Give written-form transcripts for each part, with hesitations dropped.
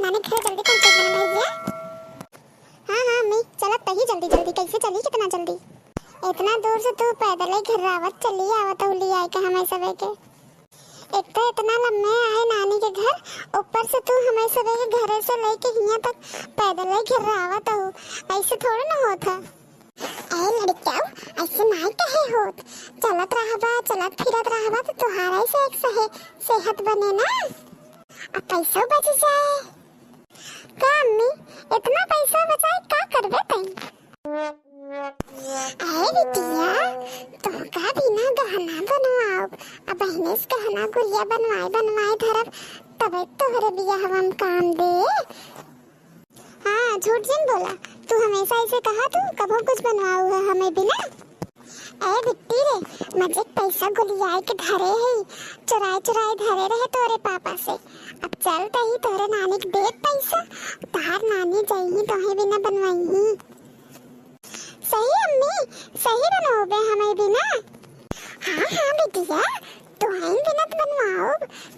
नानी घर जल्दी पहुंचे ना भैया। हाँ मैं चलत तही जल्दी जल्दी। कैसे चली कितना जल्दी? इतना दूर से तू पैदल ही घर आवत चली आवत हुली आए का हमें सबे के। एक तो इतना लम्बे आए नानी के घर, ऊपर से तू हमें सबे के घरे से लेके यहाँ तक पैदल ही घर आवत हो। ऐसे थोड़ा ना होता। ऐ लड़कियाँ ऐसे नहीं कहे होत। चलत रहबा चलत फिरत रहबा तो तुम्हारा से एक सेहत बने ना। अब पैसा बच जाए का अम्मी? इतना पैसा बचाए का करबे तई? अरे बिटिया तुमका बिना गहना बनवाओ। अब बहने से गहना गुड़िया बनवाए धरब तबे तोहरे बियाह हम काम दे। हाँ झूठ जिन बोला। तू हमेशा ऐसे कहा तू कभी कुछ बनवाऊ है हमें बिना। ए बिट्टी रे मजे पैसा गुलियाए के धरे है, चुराए धरे रहे तोरे पापा से। अब चल तही तोरे नानी के दे पैसा, तार नानी जाई तोहे बिना बनवाई। सही अम्मी सही बनवाओगे हमें बिना। हाँ बिटिया तुहन बिना तो बनवाओ।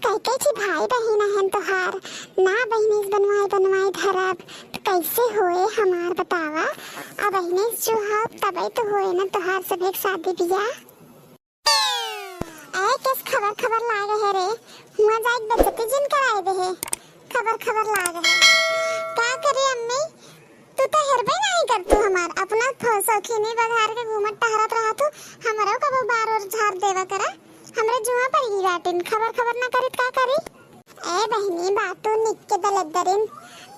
कई छी भाई बहन हैं तोहार ना बहनी बनवाए धरब तो कैसे होए हमार बतावा। अब बहने जो हो तबे तो होए ना तोहार सब एक शादी बियाह। ऐ किस खबर लागे है रे? हुआ जाए बचती जिन कराए दे है। खबर लागे है क्या करे अम्मी? तू तो हरबे नहीं कर तू हमार अपना सौखीनी बघार के घूमत टहरत रहा तू। हमरो कबो बार और झाड़ देवा करा। हमरे जुआ पर ही राटिन खबर ना करित का करी? ए बहनी बातू निक के दलदरिन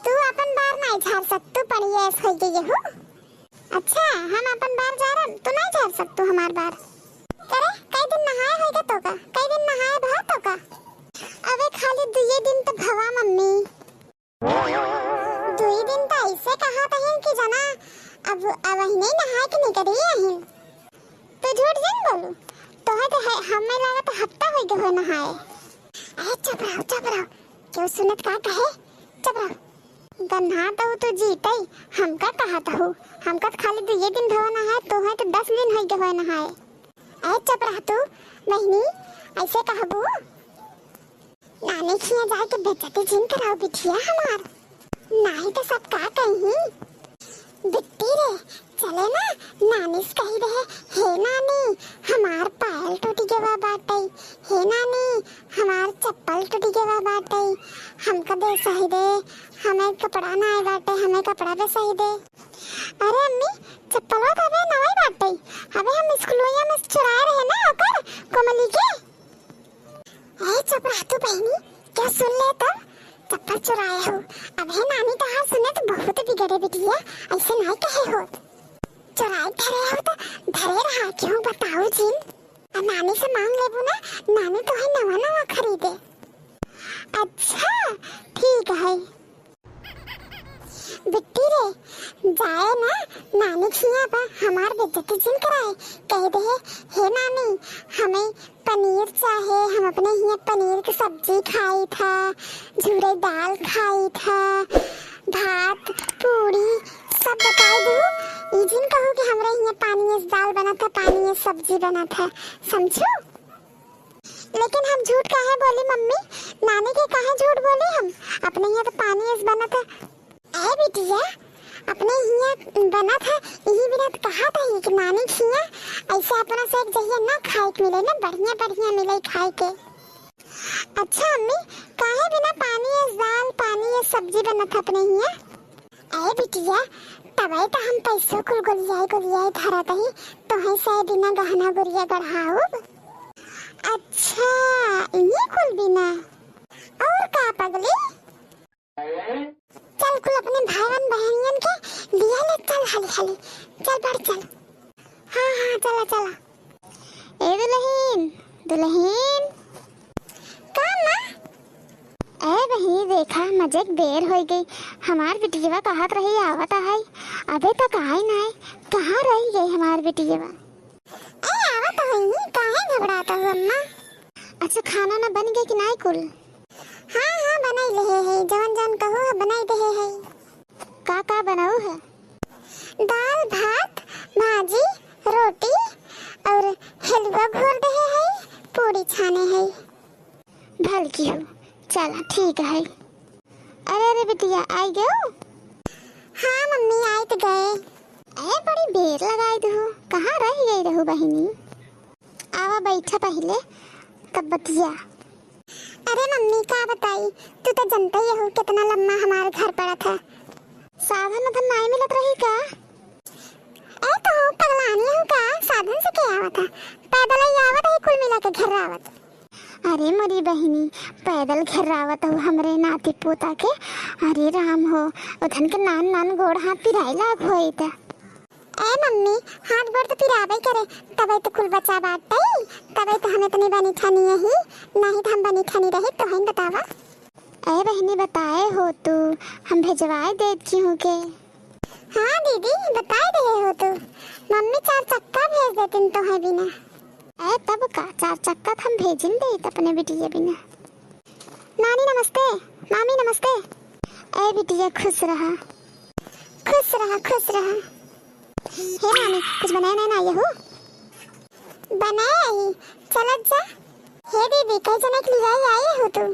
तू अपन बार नहीं झाड़ सकतू पड़ी ऐस होई गई हो। अच्छा हम अपन बार झाड़न तू नहीं झाड़ सकतू हमार बार। करे कई दिन नहाए होइगा तो का? कई दिन नहाए भा तो का? अबे खाली 2 दिन तो भवा मम्मी। 2 दिन तो ऐसे कहा तहिन कि जना अब नहीं नहाए कि नहीं करी है। तो झूठ जिन बोलू तो है हमें लगा तो हफ्ता हो गया हो नहाए। ए चुप रहो क्यों सुनत का कहे? चुप रहो गन्हा तो जीते हमका कहा था हमका खाली 2 दिन भवा नहाए तो है तो 10 दिन हो गए हो नहाए। ए चुप रह तू बहनी ऐसे कहबू। नानी खिया जाए के बेचती जिन कराओ बिटिया हमार नहीं तो सब का कहीं। बिट्टी रे चले ना नानी से कही रहे हे नानी हमार पायल टूटी गवा बाटे, हे नानी हमार चप्पल टूटी गवा बाटे, हमका दे सही दे। हमें कपड़ा ना आए बाटे हमें कपड़ा दे सही दे। अरे अम्मी चप्पलवा तो हमें नई बाटे हमें हम स्कूलोया में चुराए रहे ना ओकर कोमली के। ए चुप रह तू बहनी क्या सुन ले तब चप्पल चुराए हो। अब है नानी तो हाँ सुने तो बहुत बिगड़े बिटिया ऐसे नहीं कहे हो। चुराए धरे हो तो धरे रहा क्यों बताओ जिन। अब नानी से मांग लेबू ना नानी तो है नवा खरीदे। अच्छा ठीक है बिट्टी रे जाए ना नानी खिया पर हमार बेइज्जती जिन कराए कह दे हे नानी हमें पनीर चाहे हम अपने यहाँ पनीर की सब्जी खाई था, झूरे दाल खाई था, भात पूरी सब बताई दू। जिन कहो कि हमारे यहाँ पानी दाल बना था पानी सब्जी बना था समझो। लेकिन हम झूठ काहे बोली मम्मी? नानी के काहे झूठ बोली हम? अपने यहाँ तो पानी बना था। ए बिटिया अपने यहाँ बना था यही बिना तो कहा था कि नानी खिया ऐसे अपना से एक जगह ना खाए के मिले ना बढ़िया मिले खाए के। अच्छा अम्मी काहे बिना पानी दाल पानी सब्जी बना था अपने यहाँ? ए बिटिया तबे तो हम पैसों कुल गुलियाए धरत ही तो है से बिना गहना गुड़िया गढ़ाओ। अच्छा इन्हीं कुल बिना और का पगली? चल कुल अपने भाईवन बहनियन के लिया ले चल हाली चल बढ़ चल। हाँ चला ए दुल्हन का माँ? ए बही देखा मजे देर हो गई हमार बिटिया कहत रही आवत है अबे तक आई नहीं कहाँ रह गई हमार बिटिया? ए आवत है काहे घबराता हो अम्मा? अच्छा खाना ना बन गई कि नहीं कुल? हाँ बनाई ले है जवन कहो बनाई दे है। का बनाऊ है? दाल भात भाजी रोटी और हलवा घोल दे है पूरी छाने है। भल की हो चला ठीक है। अरे अरे बिटिया आई गए हो? हाँ मम्मी आए तो गए। अरे बड़ी देर लगाई हो, कहाँ रह गई रहू बहिनी? आवा बैठा पहले तब बतिया। अरे मम्मी का बताई, तू तो जानता ही हो कितना लम्बा हमारे घर पड़ा था। साधन उधन नहीं मिलत रही का? ए तो पगलानी हूँ का, साधन से क्या आवत था? पैदल ही आवत है, कुल मिला के घर आवत। अरे मेरी बहिनी पैदल घर आवत हो हमरे नाती पोता के। अरे राम हो, उधन के नान नान गोड़ हाथ पिराई लाग होई था। ए मम्मी हाथ गोड़ तो पिरावे करे, तबे तो कुल बचा बात ही, तबे तो हमें इतनी बनी ठानी है ही, नहीं तो हम बनी ठानी रही तो हम बतावा। ए बहिनी बताए हो तू, हम भेजवाए देती हूँ के। हाँ दीदी बताए रहे हो तू, मम्मी 4 चक्का भेज देती तो है बिना। ए तब का 4 चक्का हम भेजिन दे अपने बिटिया बिना। नानी नमस्ते, मामी नमस्ते। ए बिटिया खुश रहा, खुश रहा, खुश रहा। हे नानी कुछ बनाए ना ये हो? बनाए ही चल जा। हे दीदी कई जने के लिए आई हो तू?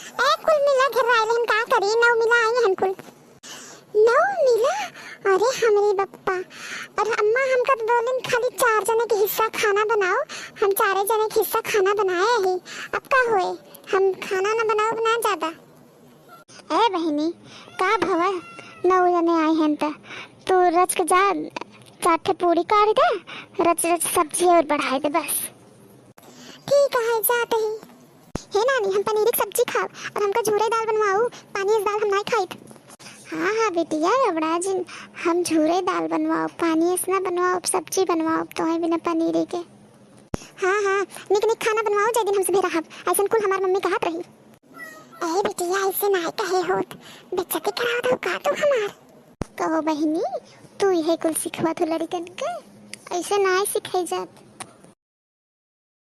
ए कुल मिला घर आए हम का करी, 9 मिला आई हम कुल 9 मिला। अरे हमारी बप्पा और अम्मा हमका तो बोलिन खाली 4 जने के हिस्सा खाना बनाओ, हम 4 जने के हिस्सा खाना बनाए ही। अब का होए, हम खाना ना बनाओ बना ज्यादा। ए बहिनी का भवा 9 जने आए हैं तो रच के जा 4 पूरी काट दे, रच रच सब्जी और बढ़ाए दे बस। ठीक है जाते ही। हे नानी हम पनीर की सब्जी खाओ और हमका झूरे दाल बनवाओ, पानी इस दाल हम नहीं खाई। हाँ हाँ बेटिया रबड़ा जिन हम झूरे दाल बनवाओ, पानी इस ना बनवाओ, सब्जी बनवाओ तो है बिना पनीर के। हाँ हाँ निक निक खाना बनवाओ जै दिन हमसे भेरा हब, ऐसा कुल हमार मम्मी कहत रही। ए बेटिया ऐसे ना कहे होत, बेइज्जती करावत हो का तू हमार? कहो बहिनी तू यही कुल सिखवा तो लड़कन के, ऐसे ना सिखाई जात।